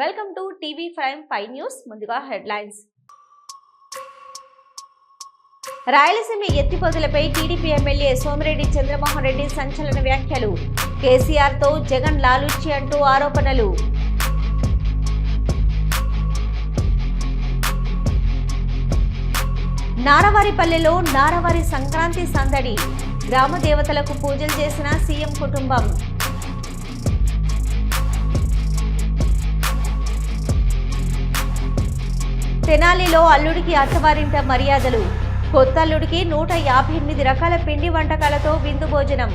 Welcome to TV prime 5 news. ముందుగా headlines. Rayalaseema ఎత్తిపోతలపై TDP MLA Somireddy Chandramohan Reddy సంచలన వ్యాఖ్యలు. కేసీఆర్ తో జగన్ లాలూచి అంటూ ఆరోపణలు. నారవారిపల్లెలో నారవారి సంక్రాంతి సందడి. గ్రామ దేవతలకు పూజలు చేసిన సీఎం కుటుంబం. తెనాలిలో అల్లుడికి అత్తవారింట మర్యాదలు. కొత్త అల్లుడికి 158 రకాల పిండి వంటకాలతో విందు భోజనం.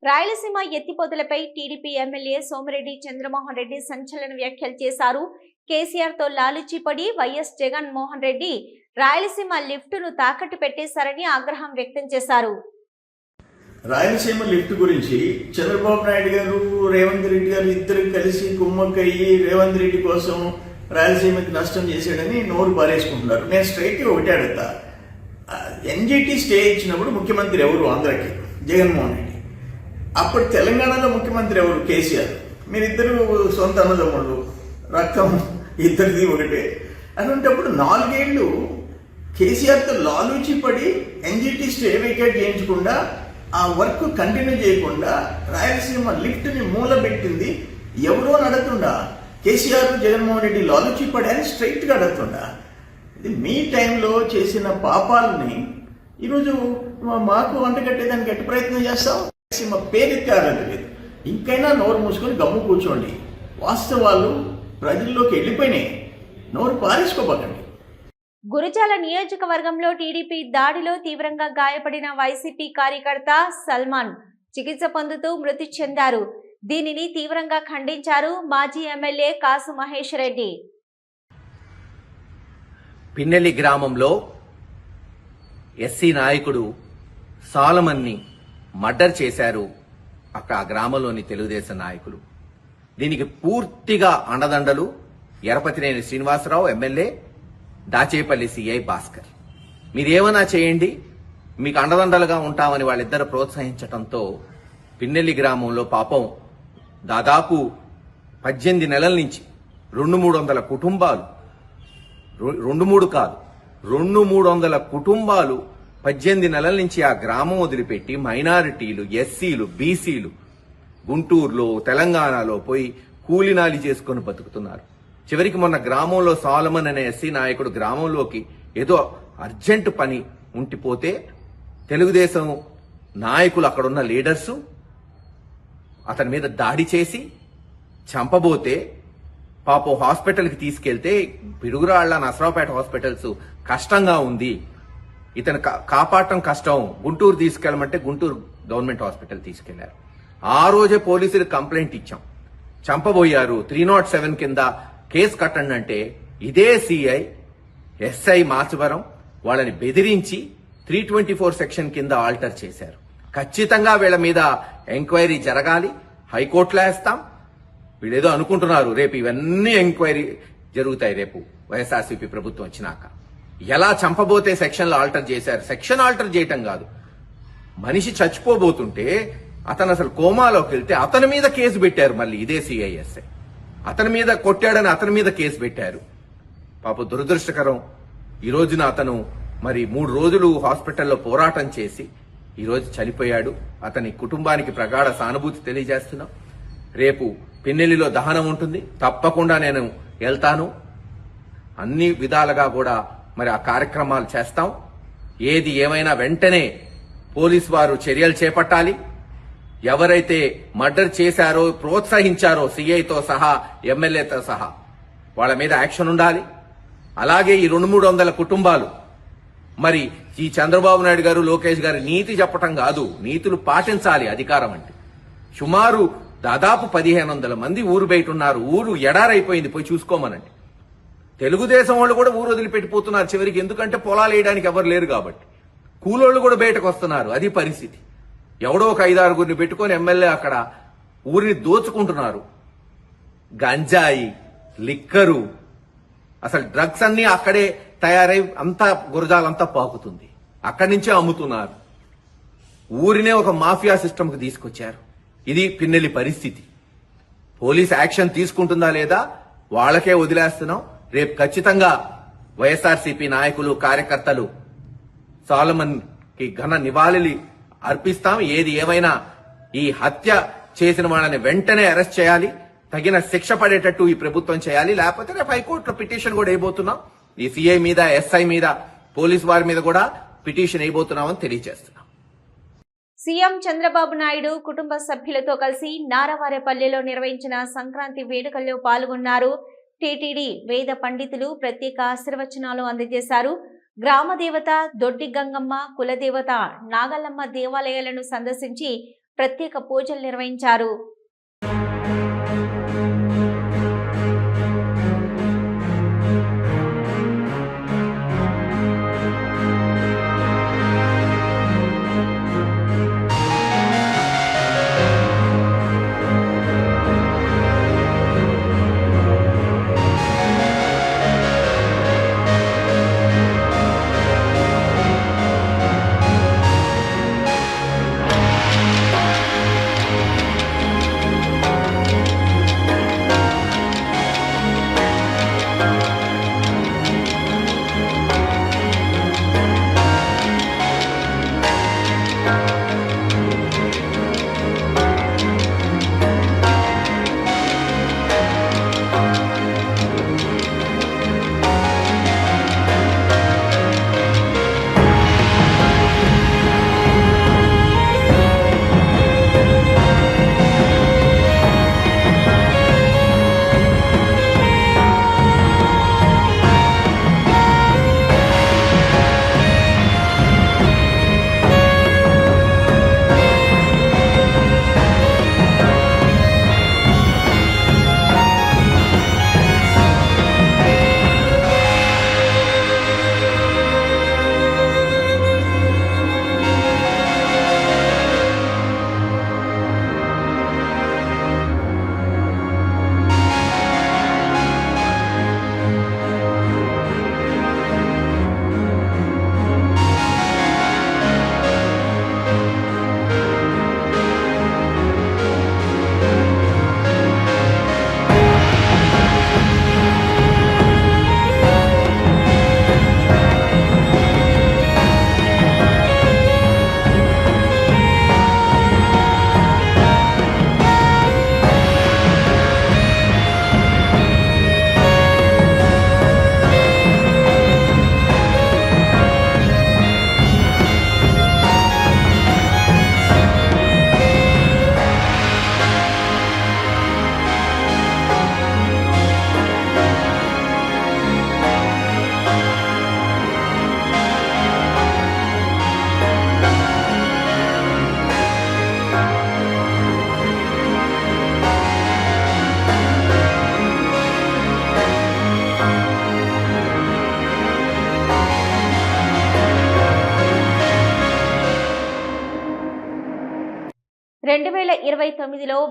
రాయలసీమ ఎత్తిపోతలపై టీడీపీ ఎమ్మెల్యే సోమిరెడ్డి చంద్రమోహన్ రెడ్డి సంచలన వ్యాఖ్యలు చేశారు. కేసీఆర్ తో లాలుచి పడి వైఎస్ జగన్ మోహన్ రెడ్డి రాయలసీమ లిఫ్టును తాకట్టు పెట్టేశారని ఆగ్రహం వ్యక్తం చేశారు. రాయలసీమ లిఫ్ట్ గురించి చంద్రబాబు నాయుడు గారు రేవంత్ రెడ్డి గారు ఇద్దరు కలిసి కుమ్మక్కయ్యి రేవంత్ రెడ్డి కోసం రాయలసీమకి నష్టం చేశాడని నోరు పారేసుకుంటున్నారు. నేను స్ట్రైట్ గా ఒకటి అడుగుతా, ఎన్జిటి స్టే ఇచ్చినప్పుడు ముఖ్యమంత్రి ఎవరు? ఆంధ్రాకి జగన్మోహన్ రెడ్డి. అప్పుడు తెలంగాణలో ముఖ్యమంత్రి ఎవరు? కేసీఆర్. మీరిద్దరు సొంత అన్నదమ్ముళ్ళు, రక్తం ఇద్దరిది ఒకటే. అటువంటిప్పుడు 4 ఏళ్లు కేసీఆర్తో లాలూచి పడి ఎన్జిటి స్టే వేకేట్ చేయించకుండా ఆ వర్క్ కంటిన్యూ చేయకుండా రాయలసీమ లిఫ్ట్ ని మూలబెట్టింది ఎవరో అడుగుతుండా? కేసీఆర్ జగన్మోహన్ రెడ్డి లాలూచి పడని స్ట్రైట్ గా అడుగుతుండా? ఇది మీ టైంలో చేసిన పాపాలని ఈరోజు మాకు వంటగట్టేదానికి ఎట్టి ప్రయత్నం చేస్తాం? రాయలసీమ పేరెత్తి ఆడలేదు. ఇంకైనా నోరు మూసుకొని గమ్ము కూర్చోండి. వాస్తవాలు ప్రజల్లోకి వెళ్ళిపోయినాయి. నోరు పారేసుకోబోకండి. గురజాల నియోజకవర్గంలో టీడీపీ దాడిలో తీవ్రంగా గాయపడిన వైసీపీ కార్యకర్త సల్మాన్ చికిత్స పొందుతూ మృతి చెందారు. దీనిని తీవ్రంగా ఖండించారు మాజీ ఎమ్మెల్యే కాసు మహేష్ రెడ్డి. పిన్నెల్లి గ్రామంలో ఎస్సీ నాయకుడు సాలమన్ని మర్డర్ చేశారు అక్కడ ఆ గ్రామంలోని తెలుగుదేశం నాయకులు. దీనికి పూర్తిగా అండదండలు ఎరపతినేని శ్రీనివాసరావు ఎమ్మెల్యే, దాచేపల్లి సిఐ భాస్కర్. మీరేమన్నా చేయండి, మీకు అండదండలుగా ఉంటామని వాళ్ళిద్దరు ప్రోత్సహించడంతో పిన్నెల్లి గ్రామంలో పాపం దాదాపు 18 నెలల నుంచి 200-300 కుటుంబాలు, 200 కాదు 200-300 కుటుంబాలు 18 నెలల నుంచి ఆ గ్రామం వదిలిపెట్టి మైనారిటీలు, ఎస్సీలు, బీసీలు గుంటూరులో తెలంగాణలో పోయి కూలినాలి చేసుకుని బతుకుతున్నారు. చివరికి మొన్న గ్రామంలో సాలమన్ అనే ఎస్సీ నాయకుడు గ్రామంలోకి ఏదో అర్జెంటు పని ఉంటిపోతే తెలుగుదేశం నాయకులు అక్కడున్న లీడర్సు అతని మీద దాడి చేసి చంపబోతే పాపం హాస్పిటల్కి తీసుకెళ్తే పిడుగురాళ్ల నసరావుపేట హాస్పిటల్స్ కష్టంగా ఉంది, ఇతను కాపాడటం కష్టం, గుంటూరు తీసుకెళ్లమంటే గుంటూరు గవర్నమెంట్ హాస్పిటల్ తీసుకెళ్లారు. ఆ రోజే పోలీసులు కంప్లైంట్ ఇచ్చాం, చంపబోయారు, 307 కింద కేసు కట్టండి అంటే ఇదే సిఐ ఎస్ఐ మాచవరం వాళ్ళని బెదిరించి 324 సెక్షన్ కింద ఆల్టర్ చేశారు. ఖచ్చితంగా వీళ్ళ మీద ఎంక్వైరీ జరగాలి, హైకోర్టులో వేస్తాం. వీళ్ళేదో అనుకుంటున్నారు రేపు ఇవన్నీ ఎంక్వైరీ జరుగుతాయి రేపు వైఎస్ఆర్సీపీ ప్రభుత్వం వచ్చినాక. ఎలా చంపబోతే సెక్షన్లు ఆల్టర్ చేశారు? సెక్షన్ ఆల్టర్ చేయటం కాదు, మనిషి చచ్చిపోబోతుంటే అతను అసలు కోమాలోకి వెళ్తే అతని మీద కేసు పెట్టారు. మళ్ళీ ఇదే సిఐఎస్ఐ అతని మీద కొట్టాడని అతని మీద కేసు పెట్టారు. పాప దురదృష్టకరం. ఈ రోజున అతను మరి 3 రోజులు హాస్పిటల్లో పోరాటం చేసి ఈ రోజు చనిపోయాడు. అతని కుటుంబానికి ప్రగాఢ సానుభూతి తెలియజేస్తున్నాం. రేపు పిన్నెల్లిలో దహనం ఉంటుంది, తప్పకుండా నేను వెళ్తాను. అన్ని విధాలుగా కూడా మరి ఆ కార్యక్రమాలు చేస్తాం. ఏది ఏమైనా వెంటనే పోలీసు వారు చర్యలు చేపట్టాలి. ఎవరైతే మర్డర్ చేశారో, ప్రోత్సహించారో సిఐతో సహా, ఎమ్మెల్యేతో సహా వాళ్ళ మీద యాక్షన్ ఉండాలి. అలాగే ఈ 200-300 కుటుంబాలు మరి ఈ చంద్రబాబు నాయుడు గారు, లోకేష్ గారు నీతి చెప్పటం కాదు, నీతులు పాటించాలి. అధికారం అంటే సుమారు దాదాపు 1500 మంది ఊరు బయట ఉన్నారు. ఊరు ఎడారైపోయింది, పోయి చూసుకోమనండి. తెలుగుదేశం వాళ్ళు కూడా ఊరు వదిలిపెట్టిపోతున్నారు చివరికి, ఎందుకంటే పొలాలు వేయడానికి ఎవరు లేరు కాబట్టి. కూలోళ్ళు కూడా బయటకు వస్తున్నారు. అది పరిస్థితి. ఎవడో ఒక 5-6 పెట్టుకొని ఎమ్మెల్యే అక్కడ ఊరిని దోచుకుంటున్నారు. గంజాయి, లిక్కరు, అసలు డ్రగ్స్ అన్ని అక్కడే తయారై అంతా గురజాలంతా పాకుతుంది. అక్కడి నుంచే అమ్ముతున్నారు. ఊరినే ఒక మాఫియా సిస్టమ్కి తీసుకొచ్చారు. ఇది పిన్నెలి పరిస్థితి. పోలీస్ యాక్షన్ తీసుకుంటుందా లేదా వాళ్ళకే వదిలేస్తున్నాం. రేపు ఖచ్చితంగా వైఎస్ఆర్సీపీ నాయకులు కార్యకర్తలు సాలమన్ కి ఘన నివాళులు అర్పిస్తాం. ఏది ఏమైనా ఈ హత్య చేసిన వాళ్ళని వెంటనే అరెస్ట్ చేయాలి, తగిన శిక్ష పడేటట్టు ఈ ప్రభుత్వం చేయాలి. లేకపోతే రేపు హైకోర్టులో పిటిషన్ కూడా వేయబోతున్నాం. ఈ సిఐ మీద, ఎస్ఐ మీద, పోలీస్ వారి మీద కూడా పిటిషన్ వేయబోతున్నామని తెలియజేస్తున్నాం. సీఎం చంద్రబాబు నాయుడు కుటుంబ సభ్యులతో కలిసి నారవారేపల్లిలో నిర్వహించిన సంక్రాంతి వేడుకల్లో పాల్గొన్నారు. టీటీడీ వేద పండితులు ప్రత్యేక ఆశీర్వచనాలు అందజేశారు. గ్రామ దేవత దొడ్డి గంగమ్మ, కులదేవత నాగల్లమ్మ దేవాలయాలను సందర్శించి ప్రత్యేక పూజలు నిర్వహించారు.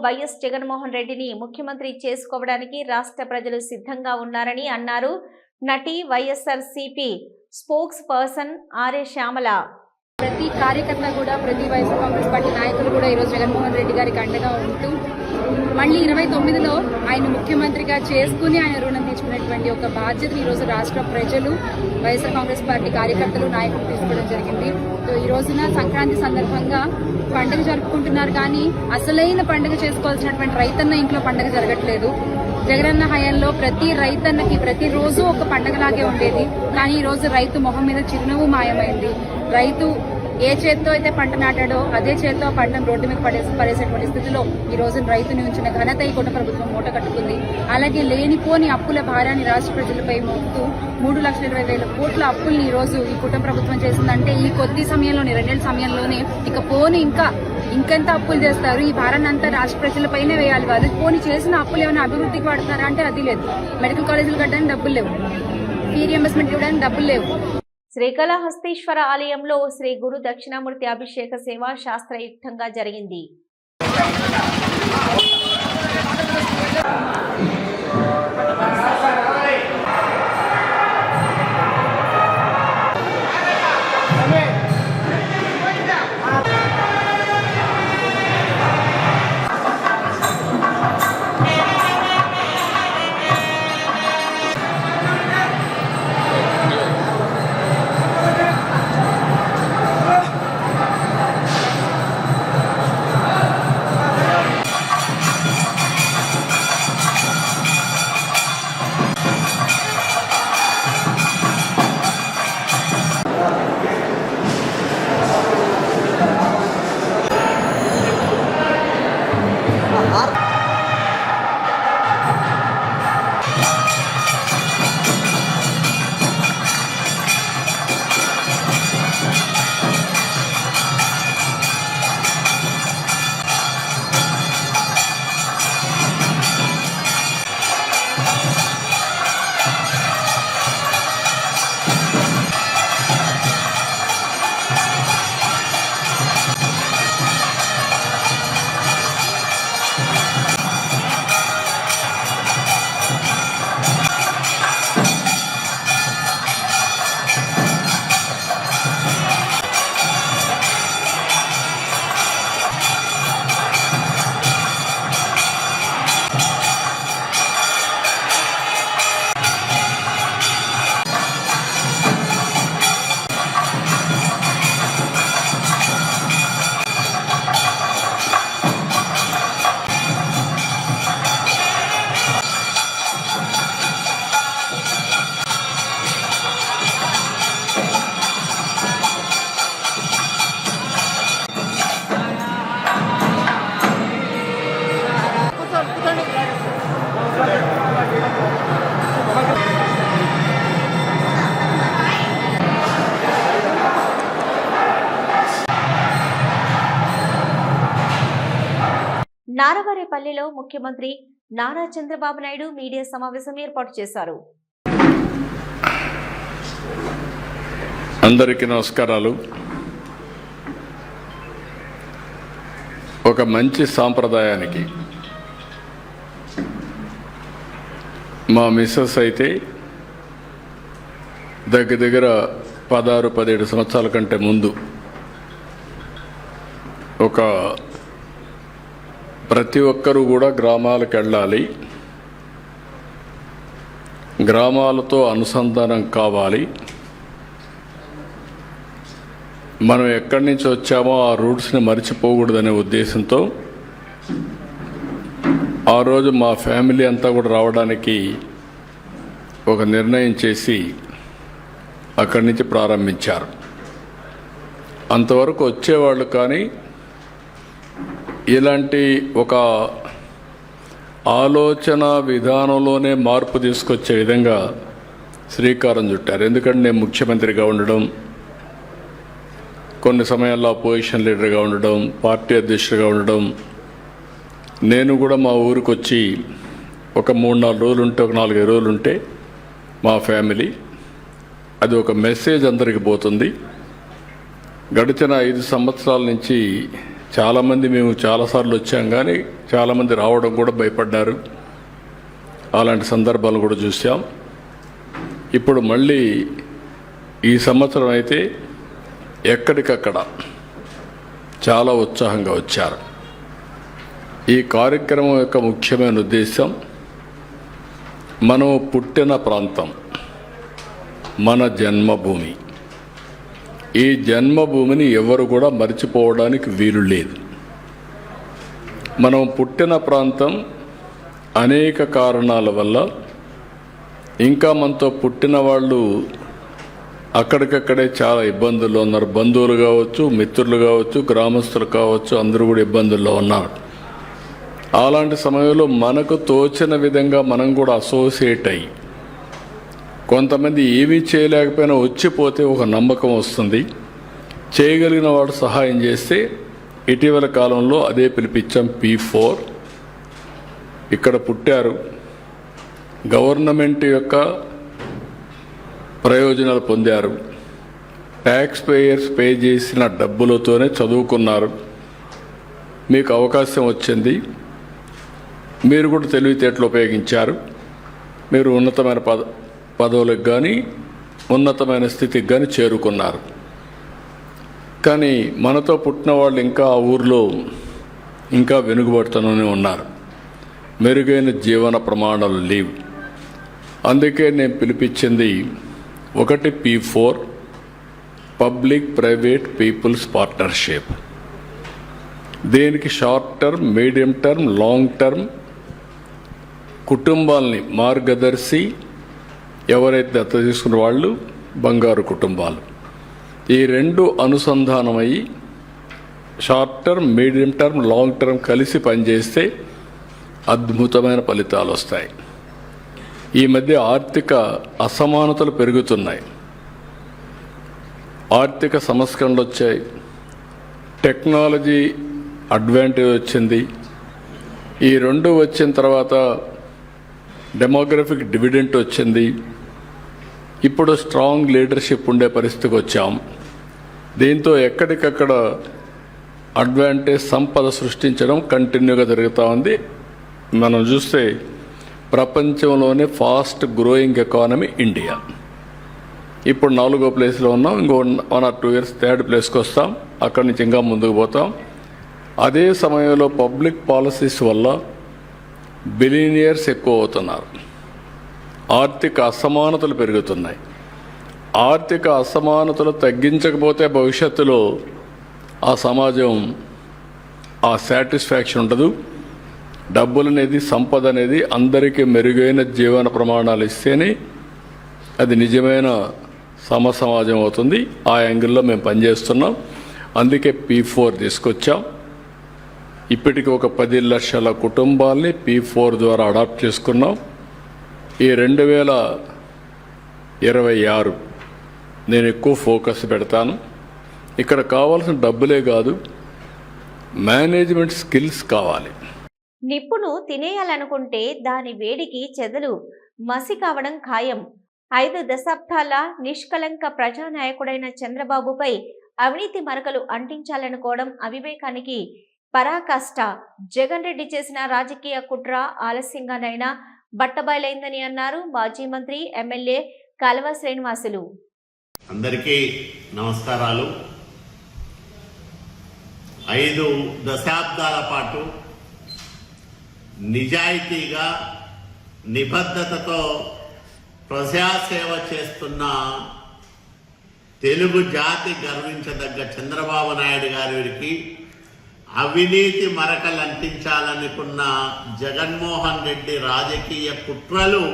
వైఎస్ జగన్మోహన్ రెడ్డిని ముఖ్యమంత్రి చేసుకోవడానికి రాష్ట్ర ప్రజలు సిద్ధంగా ఉన్నారని అన్నారు. నటి వైఎస్ఆర్సీపీ స్పోక్స్ పర్సన్ ఆర్ఏ శ్యామల. ప్రతి కార్యకర్త కూడా, ప్రతి వైఎస్ఆర్ కాంగ్రెస్ పార్టీ నాయకులు కూడా ఈరోజు జగన్మోహన్ రెడ్డి గారికి అండగా ఉంటూ మళ్ళీ 29లో ఆయన ముఖ్యమంత్రిగా చేసుకుని ఆయన రుణం తీర్చుకునేటువంటి ఒక బాధ్యతను ఈరోజు రాష్ట్ర ప్రజలు, వైఎస్ఆర్ కాంగ్రెస్ పార్టీ కార్యకర్తలు, నాయకులు తీసుకోవడం జరిగింది. ఈ రోజున సంక్రాంతి సందర్భంగా పండుగ జరుపుకుంటున్నారు, కానీ అసలైన పండుగ చేసుకోవాల్సినటువంటి రైతన్న ఇంట్లో పండుగ జరగట్లేదు. జగనన్న హయాంలో ప్రతి రైతన్నకి ప్రతిరోజు ఒక పండుగలాగే ఉండేది, కానీ ఈ రోజు రైతు మొహం మీద చిరునవ్వు మాయమైంది. రైతు ఏ చేత్తో అయితే పంట నాటాడో అదే చేత్తో పంటను రోడ్డు మీద పడేసేటువంటి స్థితిలో ఈ రోజు రైతుని ఉంచిన ఘనత ఈ కుటుంబ ప్రభుత్వం మూట కట్టుకుంది. అలాగే లేనిపోని అప్పుల భారాన్ని రాష్ట్ర ప్రజలపై మోపుతూ 3,20,000 కోట్ల అప్పుల్ని ఈ రోజు ఈ కుటుంబ ప్రభుత్వం చేసిందంటే ఈ కొద్ది సమయంలోనే, 2 నెలల సమయంలోనే ఇక పోని ఇంకెంత అప్పులు చేస్తారు, ఈ భారాన్ని అంతా రాష్ట్ర ప్రజలపైనే వేయాలి. వాళ్ళు పోని చేసిన అప్పులు ఏమైనా అభివృద్ధికి వాడుతున్నారా అంటే అది లేదు. మెడికల్ కాలేజీలు కట్టడానికి డబ్బులు లేవు, ఫీ రియంబర్స్మెంట్ ఇవ్వడానికి డబ్బులు లేవు. శ్రీకాళహస్తీశ్వర ఆలయంలో శ్రీ గురు దక్షిణామూర్తి అభిషేక సేవ శాస్త్రయుక్తంగా జరిగింది. నారవారేపల్లిలో ముఖ్యమంత్రి నారా చంద్రబాబు నాయుడు మీడియా సమావేశం ఏర్పాటు చేశారు. అందరికీ నమస్కారాలు. ఒక మంచి సాంప్రదాయానికి మా మిస్సెస్ అయితే దగ్గర 16-17 సంవత్సరాల కంటే ముందు ప్రతి ఒక్కరూ కూడా గ్రామాలకు వెళ్ళాలి, గ్రామాలతో అనుసంధానం కావాలి, మనం ఎక్కడి నుంచి వచ్చామో ఆ రూట్స్ని మర్చిపోకూడదనే ఉద్దేశంతో ఆ రోజు మా ఫ్యామిలీ అంతా కూడా రావడానికి ఒక నిర్ణయం చేసి అక్కడి నుంచి ప్రారంభించారు. అంతవరకు వచ్చేవాళ్ళు, కానీ ఇలాంటి ఒక ఆలోచన విధానంలోనే మార్పు తీసుకొచ్చే విధంగా శ్రీకారం చుట్టారు. ఎందుకంటే నేను ముఖ్యమంత్రిగా ఉండడం, కొన్ని సమయాల్లో అపోజిషన్ లీడర్గా ఉండడం, పార్టీ అధ్యక్షుడిగా ఉండడం, నేను కూడా మా ఊరికి వచ్చి ఒక 3-4 రోజులు ఉంటే, ఒక 4-5 రోజులు ఉంటే మా ఫ్యామిలీ, అది ఒక మెసేజ్ అందరికి పోతుంది. గడిచిన 5 సంవత్సరాల నుంచి చాలామంది మేము చాలాసార్లు వచ్చాం, కానీ చాలామంది రావడం కూడా భయపడ్డారు. అలాంటి సందర్భాలు కూడా చూసాం. ఇప్పుడు మళ్ళీ ఈ సంవత్సరం అయితే ఎక్కడికక్కడ చాలా ఉత్సాహంగా వచ్చారు. ఈ కార్యక్రమం యొక్క ముఖ్యమైన ఉద్దేశం, మనం పుట్టిన ప్రాంతం మన జన్మభూమి. ఈ జన్మభూమిని ఎవరు కూడా మర్చిపోవడానికి వీలు లేదు. మనం పుట్టిన ప్రాంతం అనేక కారణాల వల్ల, ఇంకా మనతో పుట్టిన వాళ్ళు అక్కడికక్కడే చాలా ఇబ్బందుల్లో ఉన్నారు. బంధువులు కావచ్చు, మిత్రులు కావచ్చు, గ్రామస్తులు కావచ్చు, అందరూ కూడా ఇబ్బందుల్లో ఉన్నారు. అలాంటి సమయంలో మనకు తోచిన విధంగా మనం కూడా అసోసియేట్ అయ్యి, కొంతమంది ఏమీ చేయలేకపోయినా వచ్చిపోతే ఒక నమ్మకం వస్తుంది. చేయగలిగిన వాడు సహాయం చేస్తే, ఇటీవల కాలంలో అదే పిలిపించాం P4. ఇక్కడ పుట్టారు, గవర్నమెంట్ యొక్క ప్రయోజనాలు పొందారు, ట్యాక్స్ పేయర్స్ పే చేసిన డబ్బులతోనే చదువుకున్నారు, మీకు అవకాశం వచ్చింది, మీరు కూడా తెలివితేటలు ఉపయోగించారు, మీరు ఉన్నతమైన పదవులకు కానీ ఉన్నతమైన స్థితికి కానీ చేరుకున్నారు. కానీ మనతో పుట్టిన వాళ్ళు ఇంకా ఆ ఊర్లో ఇంకా వెనుకబడుతూనే ఉన్నారు. మెరుగైన జీవన ప్రమాణాలు లేవు. అందుకే నేను పిలిపించింది ఒకటి P4, public private people's partnership. దీనికి short term, medium term, long term కుటుంబాలని మార్గదర్శి, ఎవరైతే దత్త తీసుకున్న వాళ్ళు బంగారు కుటుంబాలు, ఈ 2 అనుసంధానమయ్యి short term, medium term, long term కలిసి పనిచేస్తే అద్భుతమైన ఫలితాలు వస్తాయి. ఈ మధ్య ఆర్థిక అసమానతలు పెరుగుతున్నాయి, ఆర్థిక సంస్కరణలు వచ్చాయి, టెక్నాలజీ అడ్వాంటేజ్ వచ్చింది. ఈ 2 వచ్చిన తర్వాత డెమోగ్రఫిక్ డివిడెంట్ వచ్చింది. ఇప్పుడు స్ట్రాంగ్ లీడర్షిప్ ఉండే పరిస్థితికి వచ్చాం. దీంతో ఎక్కడికక్కడ అడ్వాంటేజ్, సంపద సృష్టించడం కంటిన్యూగా జరుగుతూ ఉంది. మనం చూస్తే ప్రపంచంలోనే ఫాస్ట్ గ్రోయింగ్ ఎకానమీ ఇండియా. ఇప్పుడు 4వ ప్లేస్లో ఉన్నాం. ఇంకో 1 or 2 years 3rd ప్లేస్కి వస్తాం. అక్కడి నుంచి ఇంకా ముందుకు పోతాం. అదే సమయంలో పబ్లిక్ పాలసీస్ వల్ల బిలియనియర్స్ ఎక్కువ అవుతున్నారు, ఆర్థిక అసమానతలు పెరుగుతున్నాయి. ఆర్థిక అసమానతలు తగ్గించకపోతే భవిష్యత్తులో ఆ సమాజం ఆ సాటిస్ఫాక్షన్ ఉండదు. డబ్బులు అనేది, సంపద అనేది అందరికీ మెరుగైన జీవన ప్రమాణాలు ఇస్తేనే అది నిజమైన సమాజం అవుతుంది. ఆ యాంగిల్లో మేము పనిచేస్తున్నాం. అందుకే P4 తీసుకొచ్చాం. ఇప్పటికి ఒక 10 లక్షల కుటుంబాల్ని P4 ద్వారా అడాప్ట్ చేసుకున్నాం. ఈ 2026 నేను ఎక్కువ ఫోకస్ పెడతాను. ఇక్కడ కావాల్సిన డబ్బులే కాదు, మేనేజ్మెంట్ స్కిల్స్ కావాలి. నిప్పును తినేయాలనుకుంటే దాని వేడికి చెదలు మసి కావడం ఖాయం. 5 దశాబ్దాల నిష్కలంక ప్రజానాయకుడైన చంద్రబాబుపై అవినీతి మరకలు అంటించాలనుకోవడం అవివేకానికి పరాకాష్ట. జగన్ రెడ్డి చేసిన రాజకీయ కుట్ర ఆలస్యంగానైనా బట్టబయలైందని అన్నారు మాజీ మంత్రి ఎమ్మెల్యే కాలువ శ్రీనివాసులు. అందరికీ నమస్కారాలు. 5 దశాబ్దాల పాటు నిజాయితీగా నిబద్ధతతో ప్రజాసేవ చేస్తున్న తెలుగు జాతి గర్వించదగ్గ చంద్రబాబు నాయుడు గారికి అవినీతి మరకలు అంటించాలనుకున్న జగన్మోహన్ రెడ్డి రాజకీయ కుట్రలు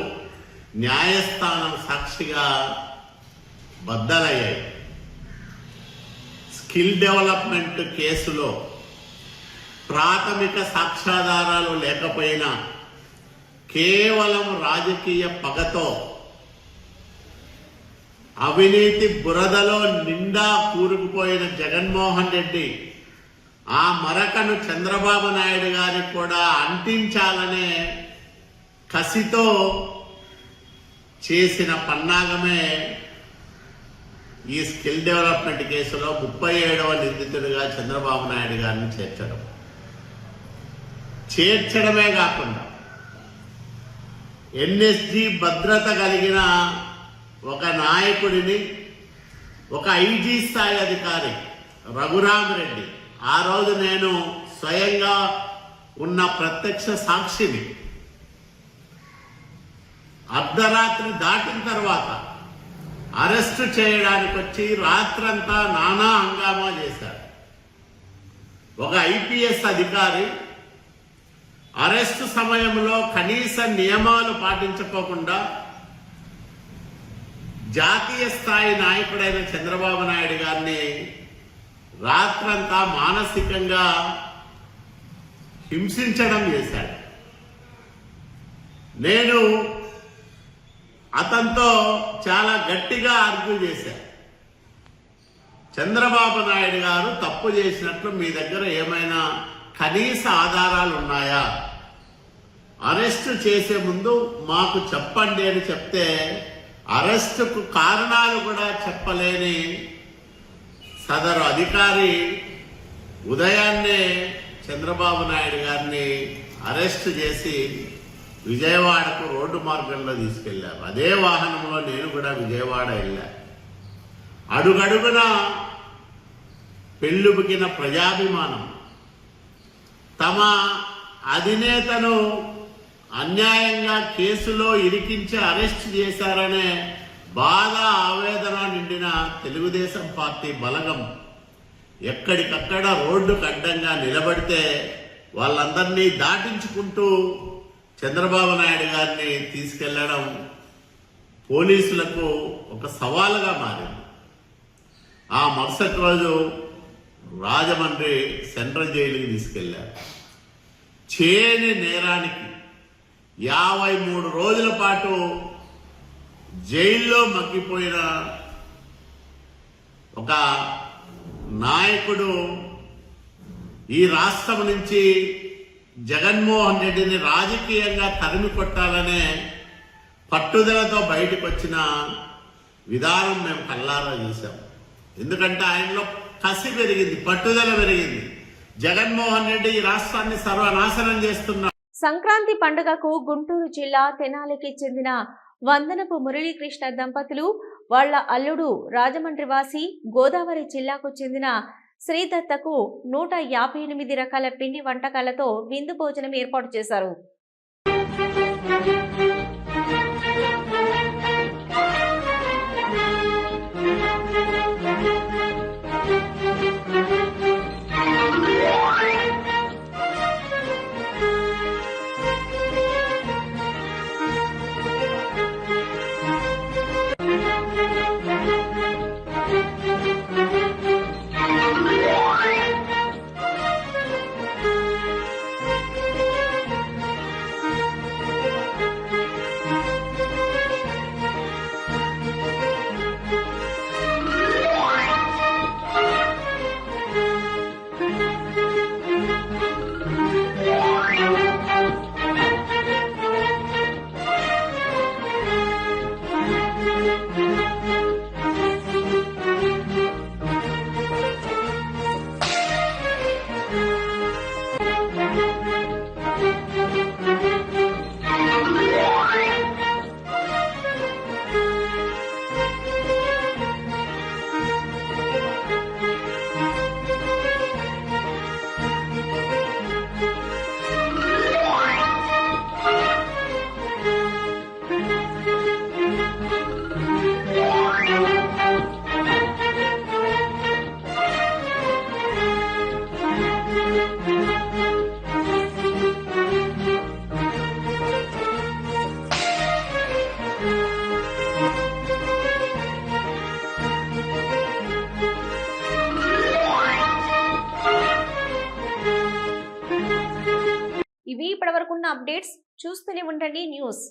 న్యాయస్థానం సాక్షిగా బద్దలయ్యాయి. స్కిల్ డెవలప్మెంట్ కేసులో ప్రాథమిక సాక్ష్యాధారాలు లేకపోయినా కేవలం రాజకీయ పగతో అవినీతి బురదలో నిండా కూరుకుపోయిన జగన్మోహన్ రెడ్డి ఆ మరకను చంద్రబాబు నాయుడు గారికి కూడా అంటించాలనే కసితో చేసిన పన్నాగమే ఈ స్కిల్ డెవలప్మెంట్ కేసులో 37వ నిందితుడిగా చంద్రబాబు నాయుడు గారిని చేర్చడమే కాకుండా ఎన్ఎస్జి భద్రత కలిగిన ఒక నాయకుడిని, ఒక ఐజీ స్థాయి అధికారి రఘురామిరెడ్డి, ఆ రోజు నేను స్వయంగా ఉన్న ప్రత్యక్ష సాక్షిని, అర్ధరాత్రి దాటిన తర్వాత అరెస్టు చేయడానికి వచ్చి రాత్రంతా నానా హంగామా చేశారు. ఒక ఐపీఎస్ అధికారి అరెస్టు సమయంలో కనీస నియమాలు పాటించుకోకుండా జాతీయ స్థాయి నాయకుడైన చంద్రబాబు నాయుడు గారిని రాత్రంతా మానసికంగా హింసించడం చేశాడు. నేను అతనితో చాలా గట్టిగా ఆర్గ్యూ చేశాను. చంద్రబాబు నాయుడు గారు తప్పు చేసినట్లు మీ దగ్గర ఏమైనా కనీస ఆధారాలు ఉన్నాయా? అరెస్టు చేసే ముందు మాకు చెప్పండి అని చెప్తే అరెస్టుకు కారణాలు కూడా చెప్పలేని సదరు అధికారి ఉదయాన్నే చంద్రబాబు నాయుడు గారిని అరెస్టు చేసి విజయవాడకు రోడ్డు మార్గంలో తీసుకెళ్లారు. అదే వాహనంలో నేను కూడా విజయవాడ వెళ్ళా. అడుగడుగున పెళ్ళుబుకిన ప్రజాభిమానం, తమ అధినేతను అన్యాయంగా కేసులో ఇరికించి అరెస్ట్ చేశారనే బాధ ఆవేదన నిండిన తెలుగుదేశం పార్టీ బలగం ఎక్కడికక్కడ రోడ్డుకు అడ్డంగా నిలబడితే వాళ్ళందరినీ దాటించుకుంటూ చంద్రబాబు నాయుడు గారిని తీసుకెళ్లడం పోలీసులకు ఒక సవాలుగా మారింది. ఆ మరుసటి రోజు రాజమండ్రి సెంట్రల్ జైలుకి తీసుకెళ్లారు. చేయని నేరానికి 53 రోజుల పాటు జైల్లో మగ్గిపోయిన ఒక నాయకుడు ఈ రాష్ట్రం నుంచి జగన్మోహన్ రెడ్డిని రాజకీయంగా తరిమి కొట్టాలనే పట్టుదలతో బయటకు వచ్చిన విధానం మేము కళ్ళారా చూసాం. ఎందుకంటే ఆయనలో కసి పెరిగింది, పట్టుదల పెరిగింది. జగన్మోహన్ రెడ్డి ఈ రాష్ట్రాన్ని సర్వనాశనం చేస్తున్నారు. సంక్రాంతి పండుగకు గుంటూరు జిల్లా తెనాలికి చెందిన వందనపు మురళీకృష్ణ దంపతులు వాళ్ల అల్లుడు రాజమండ్రి వాసి గోదావరి జిల్లాకు చెందిన శ్రీదత్తకు 158 రకాల పిండి వంటకాలతో విందు భోజనం ఏర్పాటు చేశారు. ఇవి ఇప్పటివరకున్న అప్డేట్స్. చూస్తూనే ఉండండి న్యూస్.